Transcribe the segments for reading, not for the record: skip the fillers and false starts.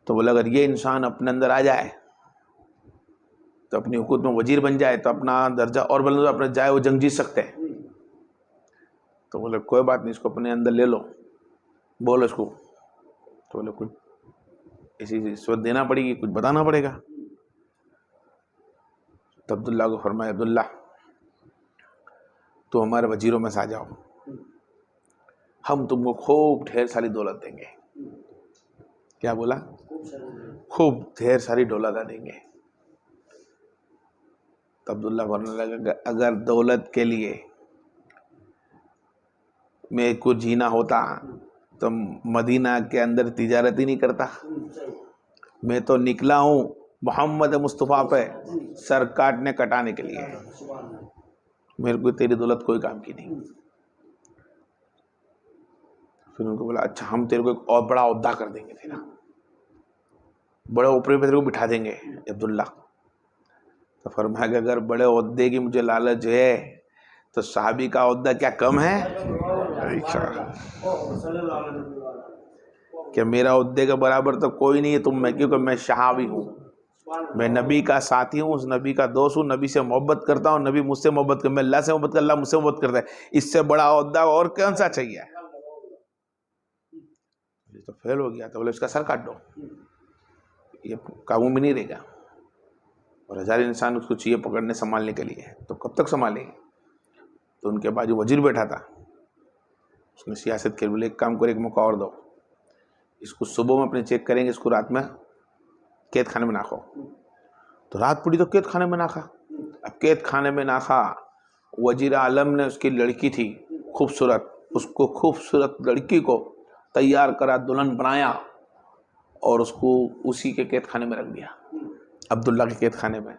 तो बोला अगर ये इंसान अपने अंदर आ जाए तो अपनी हुकूमत में वजीर बन जाए तो अपना दर्जा और बुलंद अपने जाए वो जंग जीत सकते हैं। तो बोले कोई बात नहीं, इसको अपने अंदर ले लो, बोलो इसको। तो बोले कुछ ऐसी रिश्वत देना पड़ेगी, कुछ बताना पड़ेगा। तो अब्दुल्ला को फरमाया अब्दुल्ला तो हमारे वजीरों में से आ जाओ, हम तुमको खूब ढेर सारी दौलत देंगे। क्या बोला? खूब ढेर सारी दौलत देंगे। तो अब्दुल्ला बोलने लगा अगर दौलत के लिए मेरे को जीना होता तो मदीना के अंदर तिजारत ही नहीं करता। मैं तो निकला हूँ मोहम्मद मुस्तफ़ा पे सर काटने कटाने के लिए, मेरे को तेरी दौलत कोई काम की नहीं। फिर उनको बोला अच्छा हम तेरे को एक और बड़ा ओहदा कर देंगे, तेरा बड़े ऊपर पे तेरे को बिठा देंगे अब्दुल्ला। तो फरमाया कि अगर बड़े ओहदे की मुझे लालच है तो साहबी का ओहदा क्या कम है? क्या मेरा ओहदे के बराबर तो कोई नहीं है तुम में, क्योंकि मैं सहाबी हूँ, मैं नबी का साथी हूँ, उस नबी का दोस्त हूँ, नबी से मोहब्बत करता हूँ, नबी मुझसे मोहब्बत कर, मैं अल्लाह से मोहब्बत कर, अल्लाह मुझसे मोहब्बत करता है, इससे बड़ा ओहदा और कौन सा चाहिए? तो फेल हो गया। तो बोले इसका सर काट दो, ये काबू में नहीं रहेगा। और 1000 इंसान उसको चाहिए पकड़ने संभालने के लिए, तो कब तक संभालेंगे? तो उनके बाजू वजीर बैठा था, उसने सियासत के बोले एक काम करो, एक मौका और दो, इसको सुबह में अपने चेक करेंगे, इसको रात में कैद खाने में नाखो। तो रात पड़ी तो कैद खाने में नाखा। अब कैद खाने में नाखा, वजीर आलम ने उसकी लड़की थी खूबसूरत, उसको खूबसूरत लड़की को तैयार करा, दुल्हन बनाया और उसको उसी के कैद खाने में रख दिया, अब्दुल्ला के कैद खाने में।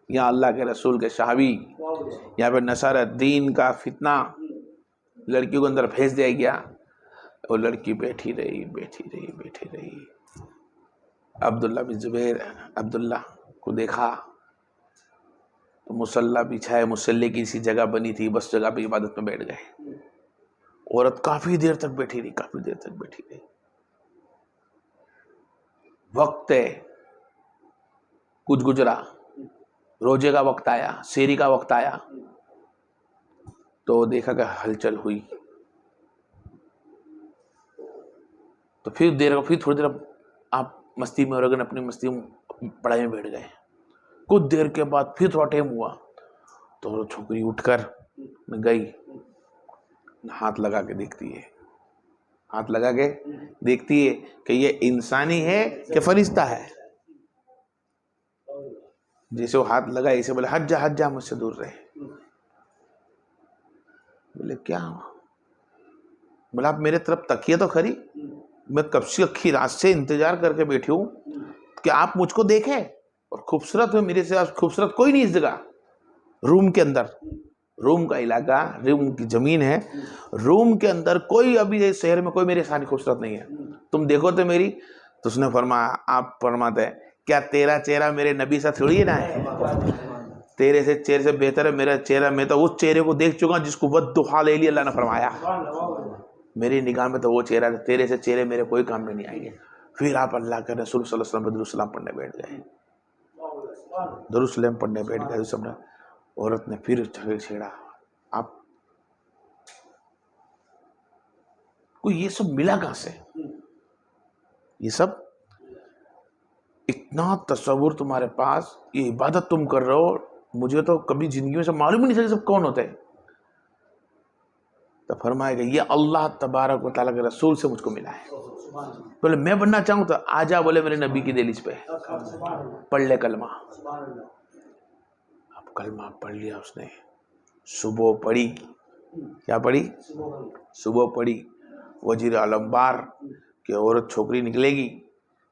यहाँ अल्लाह के रसूल के सहाबी, यहाँ पे नसारा दीन का फितना लड़की को अंदर भेज दिया गया। वो लड़की बैठी रही बैठी रही बैठी रही। अब्दुल्ला बिन जुबैर अब्दुल्ला को देखा तो मुसल्ला बिछाए, मुसल्ले की सी जगह बनी थी, बस जगह पे इबादत में बैठ गए। औरत काफी देर तक बैठी रही, काफी देर तक बैठी रही। वक्त है कुछ गुजरा, रोजे का वक्त आया, सेरी का वक्त आया, तो देखा कि हलचल हुई। तो फिर थोड़ी देर आप मस्ती में और अपनी मस्ती में पढ़ाई में बैठ गए। कुछ देर के बाद फिर थोड़ा टाइम हुआ तो छोकरी उठकर गई, हाथ लगा के देखती है, हाथ लगा के देखती है कि ये इंसानी है कि फरिश्ता है। जैसे वो हाथ लगा ऐसे बोले हट जा मुझसे दूर रहे। बोले क्या? बोला आप मेरे तरफ तकिए तो खरी, मैं कब से अखी रात से इंतजार करके बैठी हूं कि आप मुझको देखें, और खूबसूरत है मेरे से खूबसूरत कोई नहीं इस जगह। रूम के अंदर, रूम का इलाका, रूम की जमीन है, रूम के अंदर कोई अभी शहर में कोई मेरे साथ खूबसूरत नहीं है, तुम देखो तो मेरी। तो उसने फरमाया, आप फरमाते हैं क्या तेरा चेहरा मेरे नबी सा थोड़ी ना है? तेरे से चेहरे से बेहतर है मेरा चेहरा। मैं तो उस चेहरे को देख चुका जिसको वद्दुहा लैली अल्लाह ने फरमाया। मेरी निगाह में तो वो चेहरा, तेरे से चेहरे मेरे कोई काम में नहीं आएंगे। फिर आप अल्लाह के रसूल सल्लल्लाहु अलैहि वसल्लम दुरूद सलाम पढ़ने बैठ गए, दुरूद सलाम पढ़ने बैठ गए। सबने, औरत ने फिर छेड़ा, आप को ये सब मिला कहां से? ये सब इतना तस्वुर तुम्हारे पास, ये इबादत तुम कर रहे हो, मुझे तो कभी जिंदगी में सब मालूम ही नहीं था सब कौन होते हैं। तो फरमाएगा ये अल्लाह तबारक व तआला के रसूल से मुझको मिला है। बोले मैं बनना चाहूँ तो आजा, बोले मेरे नबी की दहलीज पे पढ़ ले कलमा। अब कलमा पढ़ लिया उसने, सुबह पढ़ी। क्या पढ़ी? सुबह पढ़ी। वजीर आलम बार कि औरत छोकरी निकलेगी,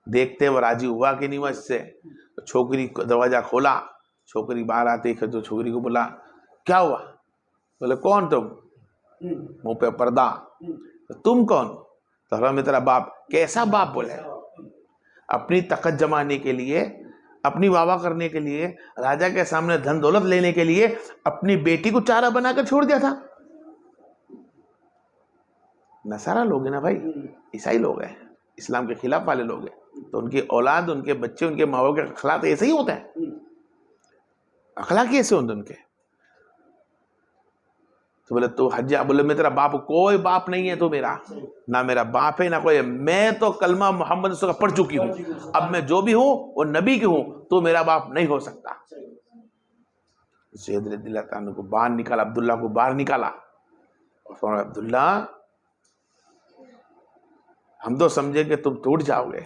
देखते वो राजी हुआ कि नहीं हुआ इससे। तो छोकरी दरवाजा खोला, छोकरी बाहर आते ही तो छोकरी को बोला क्या हुआ? बोले कौन तुम? मुंह पे पर्दा। तो तुम कौन? तो हरा में तेरा बाप। कैसा बाप? बोले अपनी ताकत जमाने के लिए, अपनी वावा करने के लिए, राजा के सामने धन दौलत लेने के लिए अपनी बेटी को चारा बनाकर छोड़ दिया था। नसारा लोग है ना भाई, ईसाई लोग हैं, इस्लाम के खिलाफ वाले लोग हैं। तो उनकी औलाद, उनके बच्चे, उनके माँ बाप के अखलाक ऐसे ही होते हैं, अखलाक ही ऐसे होते उनके। तो बोले तू हज्जा, बोले मैं तेरा बाप, कोई बाप नहीं है तो मेरा, ना मेरा बाप है ना कोई है। मैं तो कलमा मोहम्मद का पढ़ चुकी हूँ, अब मैं जो भी हूँ वो नबी की हूँ, तो मेरा बाप नहीं हो सकता। ज़ैद रज़ियल्लाहु अन्हु को बाहर निकाला, अब्दुल्ला को बाहर निकाला और फरमाया अब्दुल्ला हम तो समझे कि तुम टूट जाओगे,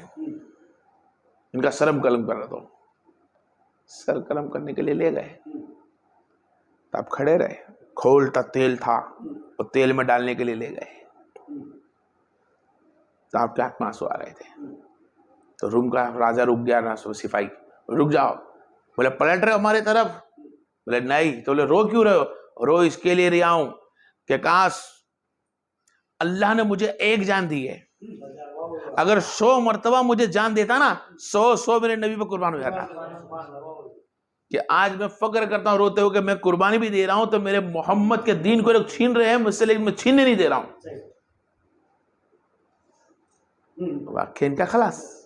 इनका शर्म कलम कर दो। सर कलम करने के लिए ले गए, तब खड़े रहे, खोलता तेल था और तेल में डालने के लिए ले गए, तो आपके आंख में आंसू आ रहे थे। तो रूम का राजा रुक गया ना, सिपाही रुक जाओ। बोले पलट रहे हमारी तरफ? बोले नहीं। तो बोले रो क्यों रहे हो? रो इसके लिए रहा हूं कि काश अल्लाह ने मुझे एक जान दी है, अगर 100 मर्तबा मुझे जान देता ना, 100 मेरे नबी पर कुर्बान हो जाता। कि आज मैं फक्र करता हूं रोते हुए कि मैं कुर्बानी भी दे रहा हूं तो मेरे मोहम्मद के दीन को लोग छीन रहे हैं मुझसे, लेकिन मैं छीनने नहीं दे रहा हूं। वाक्य इनका खलास,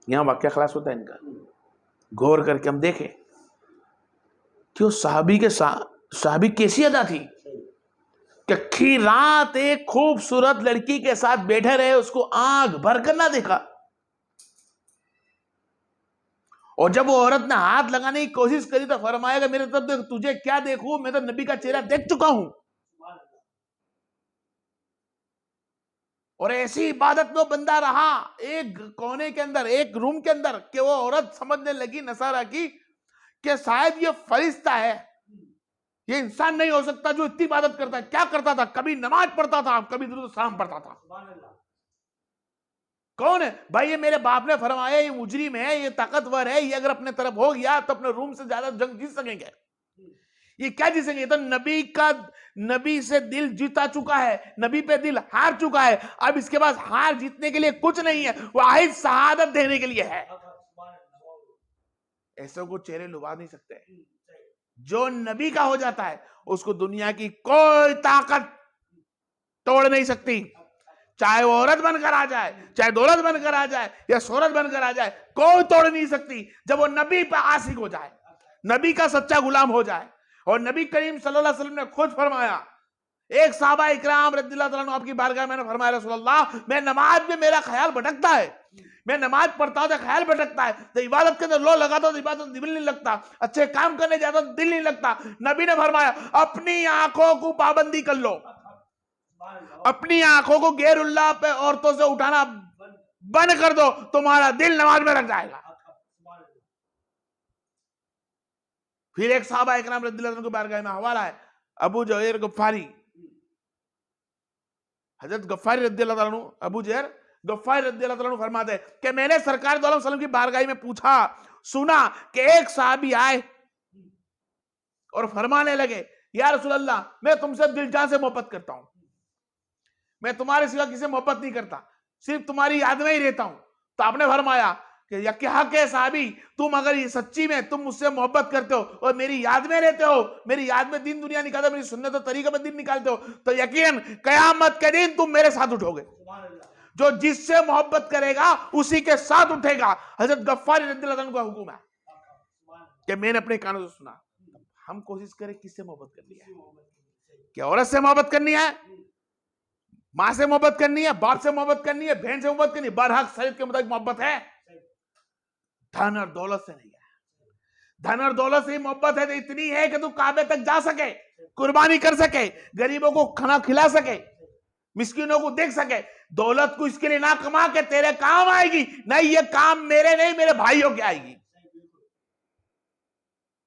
यहां वाक्य खलास होता है इनका। गौर करके हम देखें कि उस साहबी कैसी अदा थी कि आखिरी रात एक खूबसूरत लड़की के साथ बैठे रहे, उसको आंख भर कर ना देखा, और जब वो औरत ने हाथ लगाने की कोशिश करी तो फरमाया मेरे तरफ देख, तुझे क्या देखूं, मैं तो नबी का चेहरा देख चुका हूं। और ऐसी इबादत में बंदा रहा एक कोने के अंदर, एक रूम के अंदर, कि वो औरत समझने लगी नसारा की कि शायद ये फरिश्ता है, ये इंसान नहीं हो सकता जो इतनी इबादत करता है। क्या करता था? कभी नमाज पढ़ता था, कभी दुरूद सलाम पढ़ता था। कौन है भाई? ये मेरे बाप ने फरमाया ये मुजरिम है, ये ताकतवर है, ये अगर अपने तरफ हो गया तो अपने रूम से ज्यादा जंग जीत सकेंगे। ये क्या जीतेंगे? ये तो नबी से दिल जीता चुका है, नबी पे दिल हार चुका है, अब इसके पास हार जीतने के लिए कुछ नहीं है, वाहिद शहादत देने के लिए है। ऐसे को चेहरे लुभा नहीं सकते। जो नबी का हो जाता है उसको दुनिया की कोई ताकत तोड़ नहीं सकती, चाहे वो औरत बनकर आ जाए, चाहे दौलत बनकर आ जाए, या शोहरत बनकर आ जाए, कोई तोड़ नहीं सकती। जब वो नबी पर आशिक हो जाए, नबी का सच्चा गुलाम हो जाए। और नबी करीम सल्लल्लाहु अलैहि वसल्लम ने खुद फरमाया, एक सहाबा इकराम रज़ियल्लाहु ताला अन्हु आपकी बारगाह में फरमाया रसूलल्लाह, मैं नमाज में मेरा ख्याल भटकता है, मैं नमाज पढ़ता हूं तो ख्याल भटकता है, तो इबादत के अंदर लो लगाता हूं तो इबादत में दिल नहीं लगता, अच्छे काम करने जाता हूं तो दिल नहीं लगता। नबी ने फरमाया अपनी आंखों को पाबंदी कर लो, अपनी आंखों को गैरुल्लाह पे औरतों से उठाना बंद कर दो, तुम्हारा दिल नमाज में लग जाएगा। फिर एक सहाबा इकराम रज़ियल्लाहु अन्हु की बारगाह में हवाला है, अबू जहर गफ्फारी, हजरत गफ्फारी रज़ियल्लाहु अन्हु, अबू जहर गफ्फारी रज़ियल्लाहु अन्हु फरमाते हैं कि मैंने सरकार दो अलैहि वसल्लम की बारगाह में पूछा, सुना कि एक साहबी आए और फरमाने लगे, या रसूल अल्लाह, मैं तुमसे दिल जान से मोहब्बत करता हूं, मैं तुम्हारे सिवा किसी से मोहब्बत नहीं करता, सिर्फ तुम्हारी याद में ही रहता हूं। तो आपने फरमाया कि या क्या के साहबी, तुम अगर ये सच्ची में तुम मुझसे मोहब्बत करते हो और मेरी याद में रहते हो, मेरी याद में दिन दुनिया निकालते हो, मेरी सुन्नत और तरीके में दिन निकालते हो, तो यकीन कयामत के दिन तुम मेरे साथ उठोगे। जो जिससे मोहब्बत करेगा उसी के साथ उठेगा। हजरत गफ्फारी रज़ियल्लाहु अन्हु का हुक्म है कि मैंने अपने कानों से सुना। हम कोशिश करें किससे मोहब्बत करनी है? क्या औरत से मोहब्बत करनी है, मां से मोहब्बत करनी है, बाप से मोहब्बत करनी है, बहन से मोहब्बत करनी है? बरहक शरीयत के मुताबिक मोहब्बत है, धन और दौलत से नहीं है। धन और दौलत से ही मोहब्बत है तो इतनी है कि तू काबे तक जा सके, कुर्बानी कर सके, गरीबों को खाना खिला सके, मिस्किनों को देख सके। दौलत को इसके लिए ना कमा के तेरे काम आएगी, नहीं ये काम मेरे नहीं मेरे भाइयों के आएगी।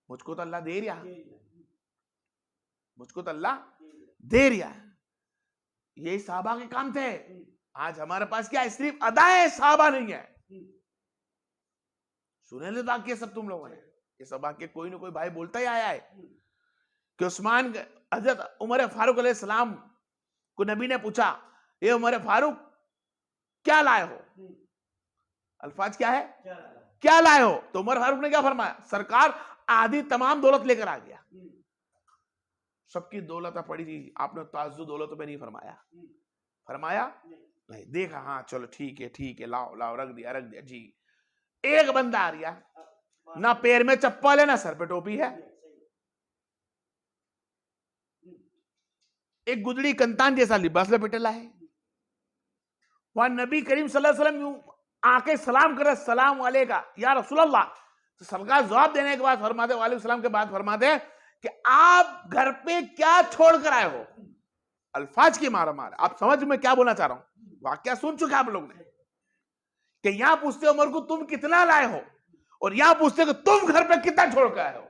मुझको तो अल्लाह दे रहा, मुझको तो अल्लाह दे रहा है। यही साहबा के काम थे। आज हमारे पास क्या है? सिर्फ अदाएं, साहबा नहीं है। सुने ले वाक्य सब तुम लोगों ने, ये सब वाक्य कोई ना कोई भाई बोलता ही आया है कि उस्मान, हजरत उमर फारूक अलैहिस्सलाम को नबी ने पूछा, ये उमर फारूक क्या लाए हो? अल्फाज क्या है? क्या लाए हो? तो उमर फारूक ने क्या फरमाया? सरकार आधी तमाम दौलत लेकर आ गया। सबकी दौलत पड़ी थी, आपने ताज्जुद दौलत पे नहीं फरमाया, फरमाया नहीं देखा, हाँ चलो ठीक है, लाओ लाओ, रख दिया जी। एक बंदा आ रहा, ना पैर में चप्पल है ना सर पे टोपी है, एक गुदड़ी कंतान जैसा लिबास लपेटेला है। वहां नबी करीम सल्लल्लाहु अलैहि वसल्लम आके सलाम करे, सलाम वालेका या रसूल अल्लाह। तो सरकार जवाब देने के बाद फरमाते, वालेकुम सलाम के बाद फरमाते कि आप घर पे क्या छोड़ कर आए हो। अल्फाज की मारा मार, आप समझ में क्या बोलना चाह रहा हूं, वाकया सुन चुके आप लोग ने। कि यहां पूछते उमर को तुम कितना लाए हो, और यहां पूछते कि तुम घर पे कितना छोड़ कर आए हो।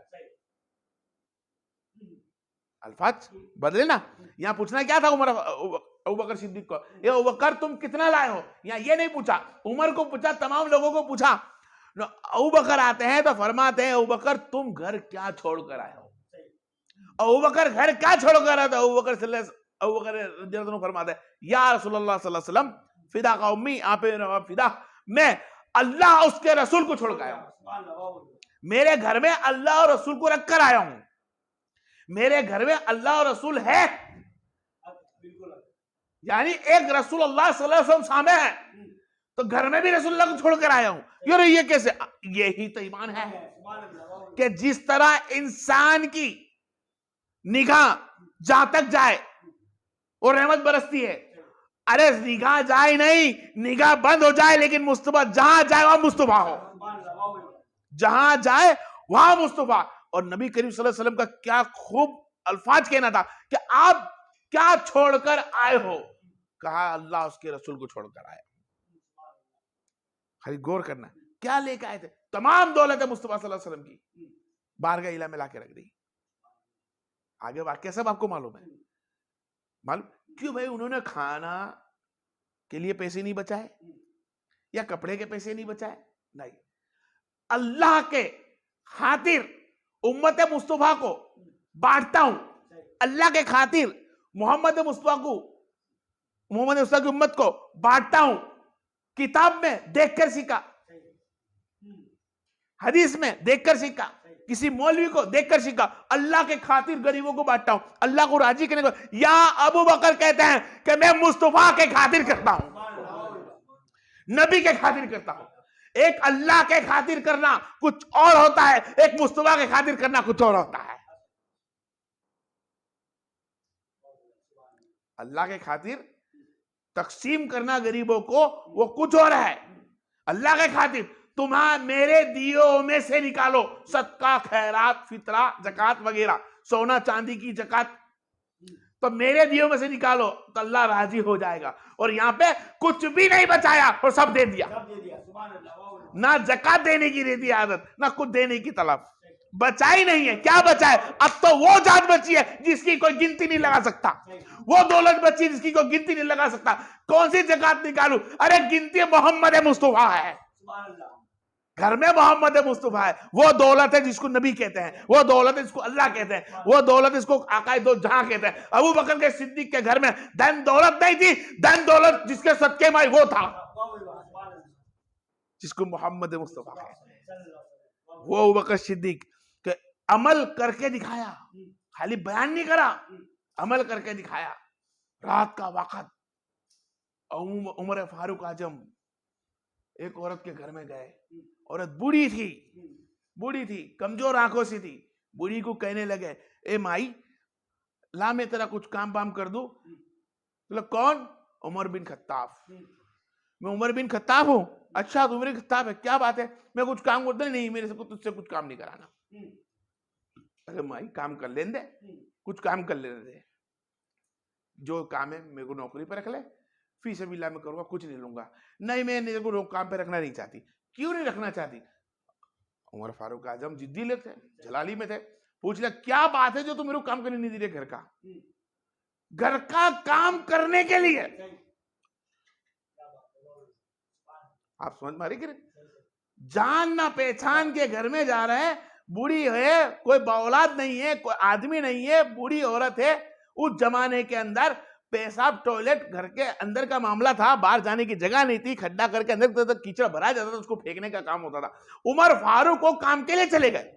अल्फाज बदले ना। यहां पूछना क्या था उमर अबू बकर सिद्दीक को, ये अबू बकर तुम कितना लाए हो, यहां ये नहीं पूछा, उमर को पूछा, तमाम लोगों को पूछा। अबू बकर आते हैं तो फरमाते हैं अबू बकर तुम घर क्या छोड़ कर आए हो। अबू बकर घर क्या छोड़ कर आए थे, अबू बकर फरमाते हैं या रसूलुल्लाह सल्लल्लाहु अलैहि वसल्लम फिदा का उम्मी, आप फिदा, मैं अल्लाह उसके रसूल को छोड़ कर आया हूं। मेरे घर में अल्लाह और रसूल को रख कर आया हूं। मेरे घर में अल्लाह और रसूल है, यानी एक रसूल अल्लाह सल्लल्लाहु अलैहि वसल्लम सामने है, तो घर में भी रसूलुल्लाह को छोड़कर आया हूं। यार ये कैसे, यही तो ईमान है कि जिस तरह इंसान की निगाह जहां तक जाए वो रहमत बरसती है, अरे निगाह जाए नहीं, निगाह बंद हो जाए लेकिन मुस्तफा जहां जाए वहां मुस्तफा हो, जहां जाए वहां मुस्तफा। और नबी करीम सल्लल्लाहु अलैहि वसल्लम का क्या खूब अल्फाज कहना था कि आप क्या छोड़कर आए हो। कहा अल्लाह उसके रसूल को छोड़कर आए। खाली गौर करना, क्या लेकर आए थे, तमाम दौलत मुस्तफा सल्लल्लाहु अलैहि वसल्लम की बारगाह इला में लाके रख दी। आगे वाक्य सब आपको मालूम है, मालूम क्यों भाई, उन्होंने खाना के लिए पैसे नहीं बचाए या कपड़े के पैसे नहीं बचाए, नहीं, अल्लाह के खातिर उम्मत मुस्तफा को बांटता हूं, अल्लाह के खातिर मोहम्मद मुस्तफा की उम्मत को बांटता हूं। किताब में देखकर सीखा, हदीस में देखकर सीखा, किसी मौलवी को देखकर सीखा, अल्लाह के खातिर गरीबों को बांटता हूं, अल्लाह को राजी करने को। या अबू बकर कहते हैं कि मैं मुस्तफा के खातिर करता हूं, नबी के खातिर करता हूं। एक अल्लाह के खातिर करना कुछ और होता है, एक मुस्तफा के खातिर करना कुछ और होता है। अल्लाह के खातिर तकसीम करना गरीबों को वो कुछ और है। अल्लाह के खातिर तुम्हारा मेरे दियों में से निकालो, सदका, खैरात, फितरा, जकात वगैरह, सोना चांदी की जकात, तो मेरे दियों में से निकालो तो अल्लाह राजी हो जाएगा। और यहां पे कुछ भी नहीं बचाया और सब दे दिया, ना जकात देने की रहती आदत, ना कुछ देने की तलब, बचाई नहीं है। क्या बचा है, अब तो वो जात बची है जिसकी कोई गिनती नहीं लगा सकता, वो दौलत बची जिसकी कोई गिनती नहीं लगा सकता। कौन सी जकात निकालू, अरे गिनती मोहम्मद मुस्तफा है, घर में मोहम्मद मुस्तफा है, वो दौलत है जिसको नबी कहते हैं, वो दौलत है जिसको अल्लाह कहते हैं, वो दौलत जिसको आकाए दो जहां कहते हैं। अबू बकर के सिद्दीक के घर में धन दौलत नहीं थी, धन दौलत जिसके सदके में वो था जिसको मोहम्मद मुस्तफा कहते हैं। वो अबू बकर सिद्दीक के अमल करके दिखाया, खाली बयान नहीं करा, अमल करके दिखाया। रात का वक्त, उमर फारूक आजम एक औरत के घर में गए, औरत बूढ़ी थी, कमजोर आंखों से थी। बूढ़ी को कहने लगे, ए माई ला मैं तेरा कुछ काम वाम कर दूं। बोला कौन, उमर बिन खत्ताब। मैं उमर बिन खत्ताब हूं, अच्छा तू उमर खत्ताब है, क्या बात है, मैं कुछ काम करता नहीं, मेरे से तुझसे कुछ काम नहीं कराना। अरे माई काम कर लेने दे, कुछ काम कर लेने दे, जो काम है मेरे को नौकरी पर रख ले, फीस अबिल्ला में करूंगा, कुछ नहीं लूंगा। नहीं मैं मेरे को काम पे रखना नहीं चाहती। क्यों नहीं रखना चाहती, उमर फारूक आजम जिद्दी लोग थे, जलाली में थे। पूछ लिया क्या बात है जो तुम मेरे को काम करने नहीं दे रहे, घर का काम करने के लिए। आप समझ मारे कि जान ना पहचान के घर में जा रहे हैं, बूढ़ी है, कोई औलाद नहीं है, कोई आदमी नहीं है, बूढ़ी औरत है। उस जमाने के अंदर पेशाब टॉयलेट घर के अंदर का मामला था, बाहर जाने की जगह नहीं थी, खड्डा करके अंदर तक कीचड़ भरा जाता था, उसको फेंकने का काम होता था। उमर फारूक को काम के लिए चले गए,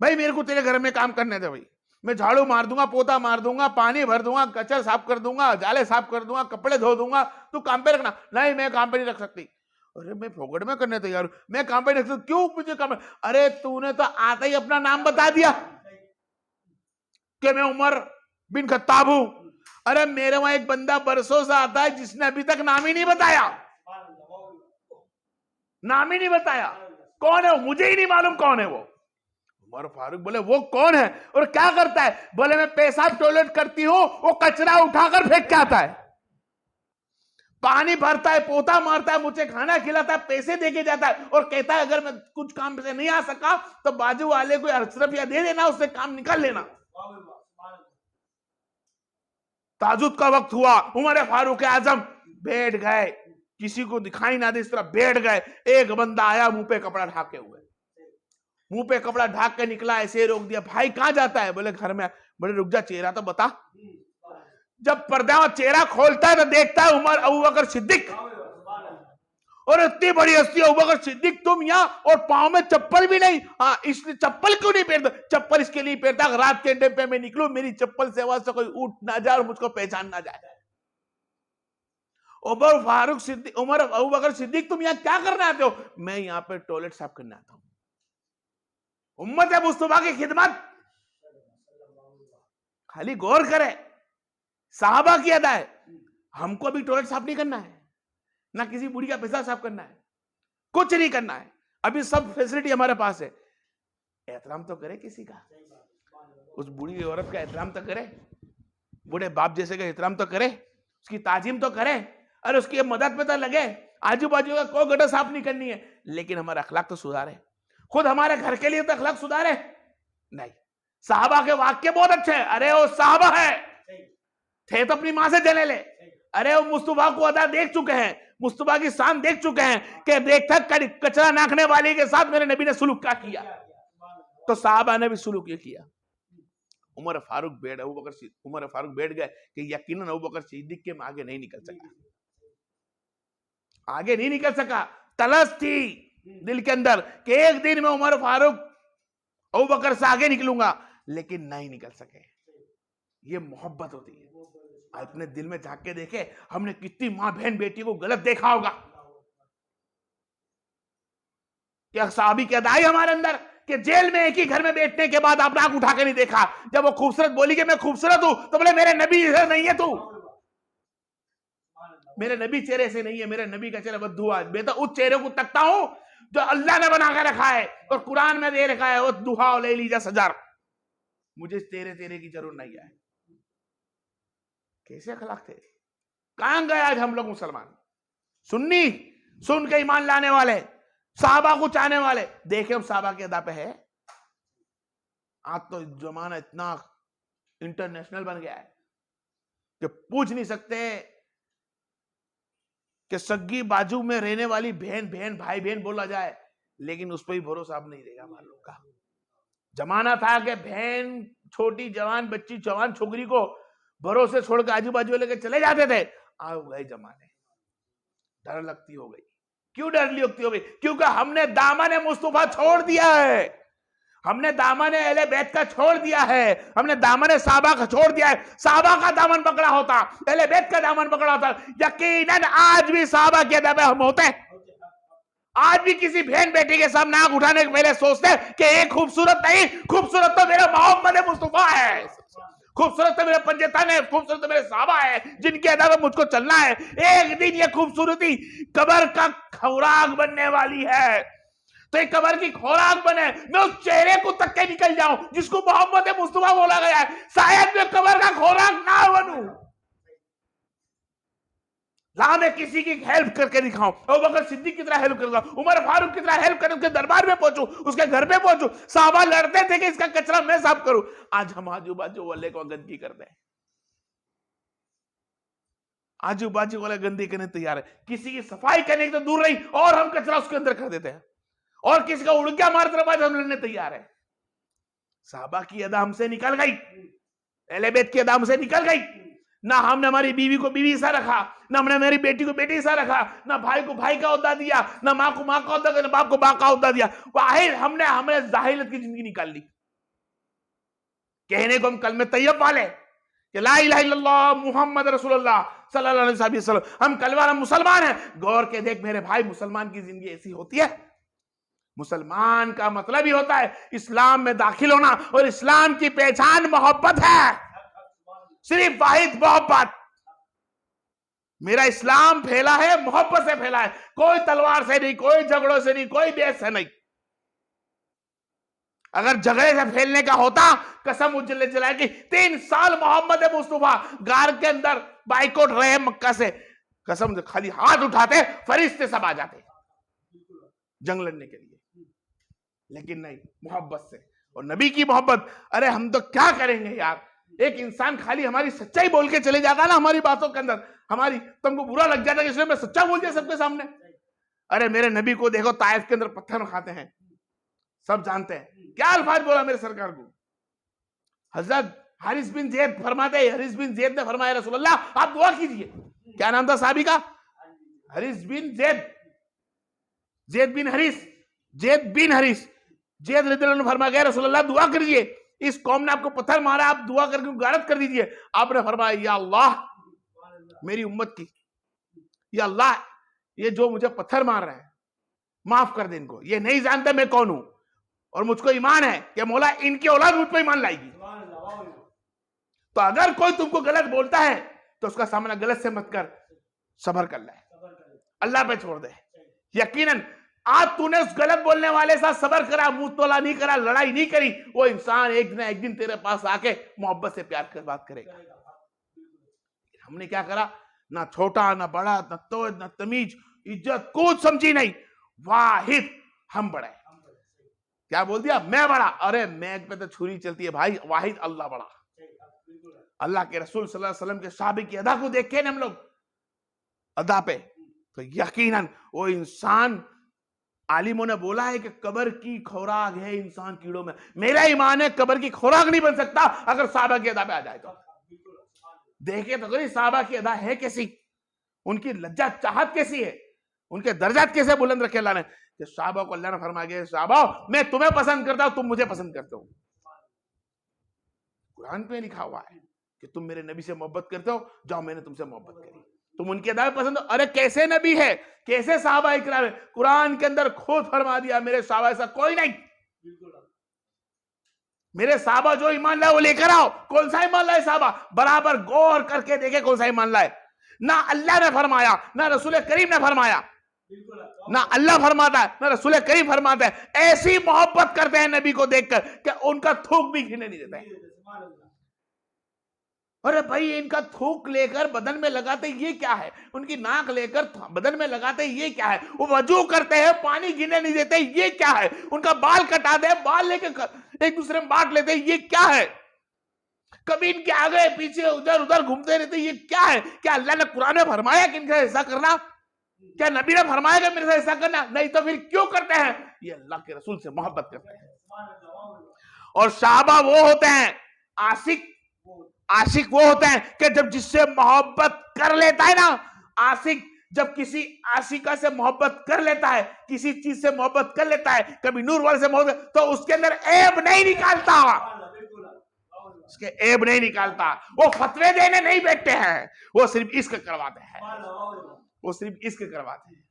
भाई मेरे को तेरे घर में काम करने दे भाई। मैं झाड़ू मार दूंगा, पोता मार दूंगा, पानी भर दूंगा, कचरा साफ कर दूंगा, जाले साफ कर दूंगा, कपड़े धो दूंगा, तू काम पे रखना। नहीं, मैं काम पे नहीं रख सकती। अरे मैं फोकट में करने तैयार हूं, मैं काम पे नहीं रख सकती। क्यों मुझे काम? अरे तूने तो आता ही अपना नाम बता दिया कि मैं उमर बिन खत्ताब हूं। अरे मेरे वहां एक बंदा बरसों से आता है जिसने अभी तक नाम ही नहीं बताया, नाम ही नहीं बताया। कौन है वो? मुझे ही नहीं मालूम कौन है वो। उमर फारूक बोले वो कौन है और क्या करता है? बोले मैं पेशाब टॉयलेट करती हूं, वो कचरा उठाकर फेंक के आता है, पानी भरता है, पोता मारता है, मुझे खाना खिलाता है, पैसे देके जाता है और कहता है अगर मैं कुछ काम से नहीं आ सका तो बाजू वाले को अशरफ या दे देना, उससे काम निकाल लेना। ताजुद का वक्त हुआ, उमर फारूक आजम बैठ गए, किसी को दिखाई ना दे इस तरह बैठ गए। एक बंदा आया मुंह पे कपड़ा ढाके हुए, मुंह पे कपड़ा ढाक के निकला, ऐसे रोक दिया। भाई कहां जाता है? बोले घर में। बोले रुक जा, चेहरा तो बता। जब पर्दा चेहरा खोलता है तो देखता है उमर अबू बकर सिद्दीक, और इतनी बड़ी हस्ती अबू बकर सिद्दीक, तुम यहाँ, और पांव में चप्पल भी नहीं। हाँ, इसलिए चप्पल क्यों नहीं पहनता? चप्पल इसके लिए पहनता रात के टाइम पे मैं निकलूं, मेरी चप्पल से आवाज से कोई उठ ना जाए और मुझको पहचान ना जाए। उमर फारूक सिद्दीक, उमर अबू बकर सिद्दीक, तुम यहाँ क्या करने आते हो? मैं यहाँ पे टॉयलेट साफ करने आता हूं। उम्मत मुस्तफा की खिदमत, खाली गौर करे, साहबा की अदा है। हमको अभी टॉयलेट साफ नहीं करना है, ना किसी बूढ़ी का पैसा साफ करना है, कुछ नहीं करना है। अभी सब फैसिलिटी हमारे पास है। एहतराम तो करे किसी का, उस बूढ़ी औरत का एहतराम तो करे, बूढ़े बाप जैसे का एहतराम तो करे, उसकी ताजीम तो करे, और उसकी मदद में तो लगे। आजू बाजू का कोई गड्ढा साफ नहीं करनी है, लेकिन हमारा अखलाक तो सुधारे। खुद हमारे घर के लिए तो अखलाक सुधारे नहीं। साहबा के वाक्य बहुत अच्छे हैं। अरे वो साहबा है, थे तो अपनी मां से जले ले। अरे वो मुस्तफा को अदा देख चुके हैं, मुस्तफा की शान देख चुके हैं कि देखा कचरा नाखने वाले के साथ मेरे नबी ने सुलूक क्या किया, तो साहबा ने भी सुलूक ये किया। उमर फारूक बैठ गए कि यकीनन अबू बकर सिद्दीक के आगे नहीं निकल सका, आगे नहीं निकल सका। तलस थी दिल के अंदर कि एक दिन मैं उमर फारूक अबू बकर से आगे निकलूंगा, लेकिन नहीं निकल सके। ये मोहब्बत होती है। अपने दिल में झांक के देखे, हमने कितनी मां बहन बेटी को गलत देखा होगा। क्या सहाबी की अदाई हमारे अंदर कि जेल में एक ही घर में बैठने के बाद आप नाक उठा के नहीं देखा। जब वो खूबसूरत बोली कि मैं खूबसूरत हूं, तो बोले मेरे नबी से नहीं है तू, मेरे नबी चेहरे से नहीं है, मेरे नबी का चेहरा बद्दुआ है। बेटा उस चेहरे को तकता हूं जो अल्लाह ने बना के रखा है और कुरान में दे रखा है, वो दुहा ले लीजा सजार, मुझे तेरे की जरूरत नहीं है। कैसे अखलाक थे? कहां गए आज हम लोग मुसलमान? सुन्नी सुन के ईमान लाने वाले, साहबा को चाहने वाले, देखे हम साहबा के अदा पे है। आज तो जमाना इतना इंटरनेशनल बन गया है कि पूछ नहीं सकते कि सग्गी बाजू में रहने वाली बहन भाई बहन बोला जाए, लेकिन उस पर भी भरोसा अब नहीं रहेगा हमारे लोग का। जमाना था कि बहन छोटी जवान बच्ची जवान छोकरी को भरोसे छोड़ के आजू बाजू लेके चले जाते थे। आ गए जमाने, डर लगती हो गई। क्यों डर लगती हो गई? क्योंकि हमने दामन मुस्तफा छोड़ दिया है, हमने दामन अहले बैत का छोड़ दिया है, हमने दामन साहबा का छोड़ दिया है। साहबा का दामन पकड़ा होता, अहले बैत का दामन पकड़ा होता, यकीनन आज भी साहबा के अदा पे हम होते। आज भी किसी बहन बेटी के सामने आंख उठाने के पहले सोचते कि एक खूबसूरत नहीं, खूबसूरत तो मेरा मोहम्मद मुस्तफा है, खूबसूरत तो मेरे पंजतन है, खूबसूरत तो मेरे साहबा है, जिनके अदा में मुझको चलना है। एक दिन ये खूबसूरती कब्र का खुराक बनने वाली है, तो एक कब्र की खुराक बने, मैं उस चेहरे को तक के निकल जाऊं जिसको मोहम्मद मुस्तफा बोला गया है। शायद मैं कब्र का खुराक ना बनूं, ला मैं किसी की हेल्प करके दिखाऊं, अबू बकर सिद्दीक की तरह हेल्प करूंगा, उमर फारूक की तरह हेल्प करके उसके दरबार में पहुंचूं, उसके घर पे पहुंचूं। साहबा लड़ते थे कि इसका कचरा मैं साफ करूं, आज हम आजू बाजू वाले को गंदगी करते हैं, आजू बाजू वाले गंदगी करने तैयार है। किसी की सफाई करने की तो दूर रही, और हम कचरा उसके अंदर कर देते हैं, और किसी का उड़किया मारते रहे हम लड़ने तैयार है। साहबा की अदा हमसे निकल गई, अहले बैत की अदा हमसे निकल गई। ना हमने हमारी बीवी को बीवी सा रखा, ना हमने मेरी बेटी को बेटी सा रखा, ना भाई को भाई का ओहदा दिया, ना माँ को माँ का ओहदा, ना बाप को बाप का ओहदा दिया। वाहिद हमने जाहिलियत की जिंदगी निकाल ली कहने को हम कलमे तैयब वाले कि ला इलाहा इल्लल्लाह मुहम्मद रसूलुल्लाह सल्लल्लाहु अलैहि वसल्लम, हम कलमा, हम मुसलमान हैं। गौर के देख मेरे भाई, मुसलमान की जिंदगी ऐसी होती है? मुसलमान का मतलब ही होता है इस्लाम में दाखिल होना, और इस्लाम की पहचान मोहब्बत है, सिर्फ वाहिद मोहब्बत। मेरा इस्लाम फैला है मोहब्बत से फैला है, कोई तलवार से नहीं, कोई झगड़ों से नहीं, कोई देश से नहीं। अगर झगड़े से फैलने का होता, कसम उजले जलाए कि 3 साल मोहम्मद मुस्तफा गार के अंदर बाइकआउट रहे मक्का से, कसम से खाली हाथ उठाते फरिश्ते सब आ जाते जंग लड़ने के लिए, लेकिन नहीं, मोहब्बत से। और नबी की मोहब्बत, अरे हम तो क्या करेंगे यार, एक इंसान खाली हमारी सच्चाई बोल के चले जाता ना हमारी बातों के अंदर, हमारी तुमको बुरा लग जाता है इसलिए मैं सच्चा बोल दिया सबके सामने। अरे मेरे नबी को देखो, ताइफ के अंदर पत्थर खाते हैं, सब जानते हैं क्या अल्फाज बोला मेरे सरकार को। हजरत हारिस बिन जैद फरमाते हैं, हारिस बिन जैद ने फरमाया रसूलुल्लाह आप दुआ कीजिए। क्या नाम था साहबी का? हारिस बिन जैद, जैद बिन हरीस, जैद बिन हरीस। जैद रज़ियल्लाहु अन्हु फरमा गया रसूलुल्लाह दुआ करिए, इस कौम ने आपको पत्थर मारा, आप दुआ करके गारत कर दीजिए। आपने फरमाया या अल्लाह मेरी उम्मत की, या अल्लाह ये जो मुझे पत्थर मार रहे हैं माफ कर दे इनको, ये नहीं जानते मैं कौन हूं, और मुझको ईमान है कि मौला इनकी औलाद मुझ पर ईमान लाएगी। तो अगर कोई तुमको गलत बोलता है तो उसका सामना गलत से मत कर, सब्र कर ले, अल्लाह पे छोड़ दे। यकीनन आज तूने उस गलत बोलने वाले साथ सब्र करा, मुंह तोला नहीं करा, लड़ाई नहीं करी, वो इंसान एक ना एक दिन तेरे पास आके मोहब्बत से प्यार कर बात करेगा। हमने क्या करा, ना छोटा ना बड़ा, ना तोज ना तमीज, इज्जत कुछ समझी नहीं, वाहिद हम बड़े। क्या बोल दिया? मैं बड़ा। अरे मैं पे तो छुरी चलती है भाई, वाहिद अल्लाह बड़ा। अल्लाह के रसूल सल्लल्लाहु अलैहि वसल्लम के सहाबे की अदा को देखे ना हम लोग, अदा पे, तो यकीनन वो इंसान, आलिमों ने बोला है कि कब्र की खुराक है इंसान कीड़ों में। मेरा ईमान है कब्र की खुराक नहीं बन सकता अगर साहबा की अदा पे आ जाए तो। देखे तो कहीं साहबा की अदा है कैसी, उनकी लज्जा चाहत कैसी है, उनके दर्जात कैसे बुलंद रखे अल्लाह ने, कि साहबा को अल्लाह ने फरमाया गया साहबा मैं तुम्हें पसंद करता हूं, तुम मुझे पसंद करते हो। कुरान पे लिखा हुआ है कि तुम मेरे नबी से मोहब्बत करते हो, जाओ मैंने तुमसे मोहब्बत करी, तुम उनकी अदा में पसंद हो। अरे कैसे नबी है, कैसे साहबा इकराम है, कुरान के अंदर खुद फरमा दिया मेरे साहबा ऐसा कोई नहीं। मेरे साहबा जो ईमान लाए वो लेकर आओ। कौन सा ईमान लाए साहबा? बराबर गौर करके देखे कौन सा ईमान लाए। ना अल्लाह ने फरमाया, ना रसूल करीम ने फरमाया, ना अल्लाह फरमाता है ना रसूल करीम फरमाता है। ऐसी मोहब्बत करते हैं नबी को देखकर कि उनका थूक भी गिने नहीं देता है। अरे भाई इनका थूक लेकर बदन में लगाते ये क्या है, उनकी नाक लेकर बदन में लगाते ये क्या है, वो वजू करते हैं पानी गिने नहीं देते ये क्या है, उनका बाल कटा दे बाल लेकर एक दूसरे में बांट लेते ये क्या है, कभी इनके आगे पीछे उधर उधर घूमते रहते ये क्या है। क्या अल्लाह ने कुरान में फरमाया कि इनका ऐसा करना? क्या नबी ने फरमाया कि मेरे से ऐसा करना? नहीं तो फिर क्यों करते हैं? ये अल्लाह के रसूल से मोहब्बत करते हैं। और साहबा वो होते हैं आशिक, आशिक वो होते हैं कि जब जिससे मोहब्बत कर लेता है ना, आशिक जब किसी आशिका से मोहब्बत कर लेता है, किसी चीज से मोहब्बत कर लेता है, कभी नूर वाले से मोहब्बत, तो उसके अंदर ऐब नहीं निकालता, उसके ऐब नहीं निकालता। वो फतवे देने नहीं बैठते हैं, वो सिर्फ इश्क करवाते हैं, वो सिर्फ इश्क करवाते हैं,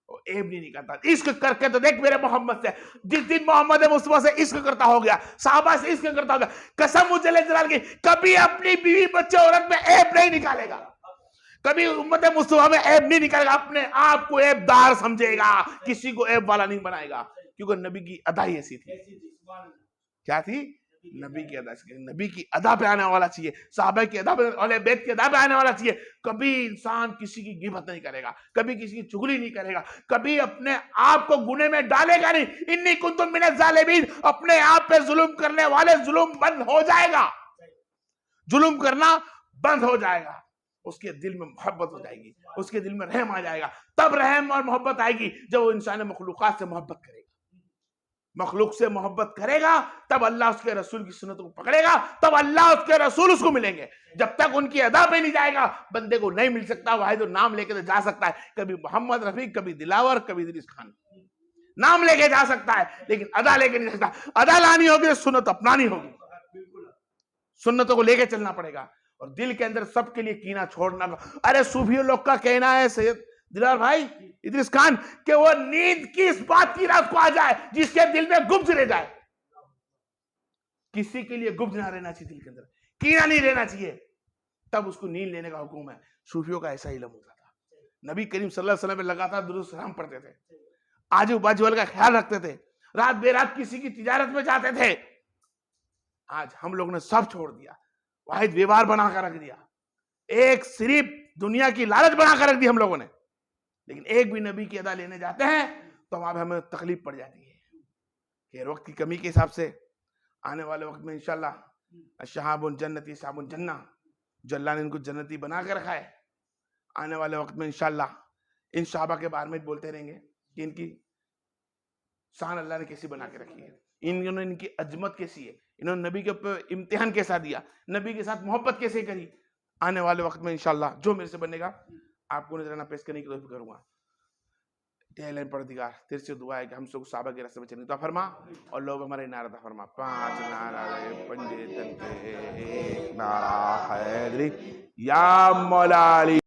वो ऐब नहीं निकालता। इश्क करके तो देख मेरे मोहम्मद से, जिस दिन मोहम्मद मुस्तफा से इश्क करता हो गया, साहबा से इश्क करता हो गया, कसम मुझे जलाल की कभी अपनी बीवी बच्चे औरत में ऐब नहीं निकालेगा, कभी उम्मत मुस्तफा में ऐब नहीं निकालेगा, अपने आप को ऐबदार समझेगा, किसी को ऐब वाला नहीं बनाएगा, क्योंकि नबी की अदा ही ऐसी थी। क्या थी? नबी की अदा। नबी की अदा पे आने वाला चाहिए, साहबा की अदा पे, औले बैत की अदा पे आने वाला चाहिए। कभी इंसान किसी की गिबत नहीं करेगा, कभी किसी की चुगली नहीं करेगा, कभी अपने आप को गुने में डालेगा नहीं। इन्नी कुंतुम मिनज़ ज़ालिमीन, अपने आप पे जुल्म करने वाले जुल्म बंद हो जाएगा, जुल्म करना बंद हो जाएगा, उसके दिल में मोहब्बत हो जाएगी, उसके दिल में रहम आ जाएगा। तब रहम और मोहब्बत आएगी जब वो इंसान मखलूकात से मोहब्बत करेगा, मखलूक से मोहब्बत करेगा, तब अल्लाह उसके रसूल की सुन्नत को पकड़ेगा, तब अल्लाह उसके रसूल उसको मिलेंगे। जब तक उनकी अदा पे नहीं जाएगा बंदे को नहीं मिल सकता। वह तो नाम लेके तो जा सकता है, कभी मोहम्मद रफी, कभी दिलावर, कभी इदरीस खान, नाम लेके जा सकता है लेकिन अदा लेके नहीं सकता। अदा लानी होगी तो सुन्नत अपनानी होगी। सुन्नतों को लेके चलना पड़ेगा और दिल के अंदर सबके लिए कीना छोड़ना। अरे सूफियों लोग का कहना है सैयद दिलार भाई इदरीस खान कि वो नींद की इस बात की रात को आ जाए जिसके दिल में गुब्ज रह जाए। किसी के लिए गुब्ज ना रहना चाहिए, दिल के अंदर कीना नहीं रहना चाहिए, तब उसको नींद लेने का हुक्म है। सूफियों का ऐसा इल्म होता था। नबी करीम सल्लल्लाहु अलैहि वसल्लम पे लगातार दुरूद सलाम पढ़ते थे, आजू बाजू वाले का ख्याल रखते थे, रात बेरात किसी की तिजारत में जाते थे। आज हम लोग ने सब छोड़ दिया, वाहिद व्यवहार बनाकर रख दिया, एक सिर्फ दुनिया की लालच बनाकर रख दी हम लोगों ने। लेकिन एक भी नबी की अदा लेने जाते हैं तो वहां पे हमें तकलीफ पड़ जाती है कि वक्त की कमी के हिसाब से आने वाले वक्त में इंशाल्लाह शहाबुन जन्नती साबुन जन्ना, जो अल्लाह ने इनको जन्नती बना के रखा है, आने वाले वक्त में इंशाल्लाह इन सहाबा के बारे में बोलते रहेंगे कि इनकी शान अल्लाह ने कैसी बना के रखी है, इन्होंने इनकी अजमत कैसी है, इन्होंने नबी के ऊपर इम्तिहान कैसा दिया, नबी के साथ मोहब्बत कैसे करी। आने वाले वक्त में इंशाल्लाह जो मेरे से बनेगा आपको नजराना पेश करने की कोशिश करूंगा। लाइन परदिगार तेरे से दुआ है कि हम सबको सहाबा के रास्ते में चलने का फरमा और लोग हमारे नारा था फरमा। 5 नारा पंजे तन के, एक नारा हैदरी या मौला अली।